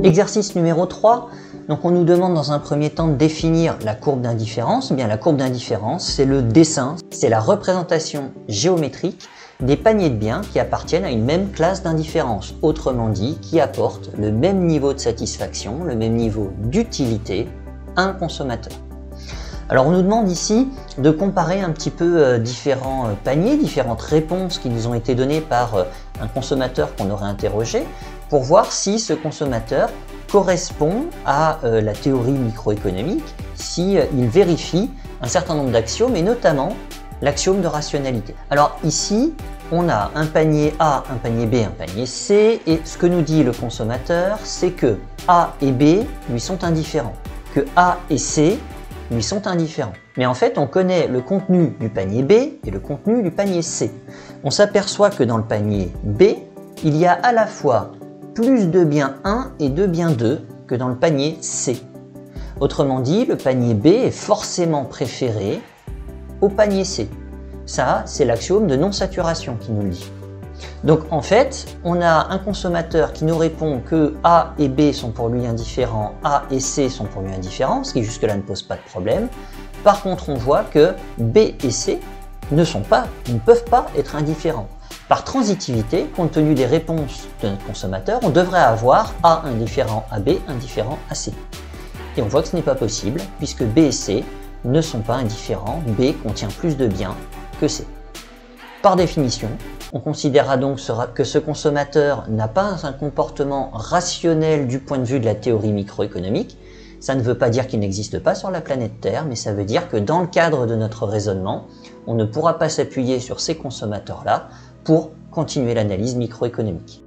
Exercice numéro 3, donc on nous demande dans un premier temps de définir la courbe d'indifférence. Eh bien, la courbe d'indifférence, c'est le dessin, c'est la représentation géométrique des paniers de biens qui appartiennent à une même classe d'indifférence, autrement dit, qui apportent le même niveau de satisfaction, le même niveau d'utilité à un consommateur. Alors on nous demande ici de comparer un petit peu différents paniers, différentes réponses qui nous ont été données par un consommateur qu'on aurait interrogé pour voir si ce consommateur correspond à la théorie microéconomique, si il vérifie un certain nombre d'axiomes et notamment l'axiome de rationalité. Alors ici, on a un panier A, un panier B, un panier C et ce que nous dit le consommateur, c'est que A et B lui sont indifférents, que A et C lui sont indifférents. Mais en fait, on connaît le contenu du panier B et le contenu du panier C. On s'aperçoit que dans le panier B, il y a à la fois plus de biens 1 et de biens 2 que dans le panier C. Autrement dit, le panier B est forcément préféré au panier C. Ça, c'est l'axiome de non-saturation qui nous le dit. Donc en fait, on a un consommateur qui nous répond que A et B sont pour lui indifférents, A et C sont pour lui indifférents, ce qui jusque-là ne pose pas de problème. Par contre, on voit que B et C ne peuvent pas être indifférents. Par transitivité, compte tenu des réponses de notre consommateur, on devrait avoir A indifférent à B, indifférent à C. Et on voit que ce n'est pas possible, puisque B et C ne sont pas indifférents, B contient plus de biens que C. Par définition, on considérera donc que ce consommateur n'a pas un comportement rationnel du point de vue de la théorie microéconomique. Ça ne veut pas dire qu'il n'existe pas sur la planète Terre, mais ça veut dire que dans le cadre de notre raisonnement, on ne pourra pas s'appuyer sur ces consommateurs-là pour continuer l'analyse microéconomique.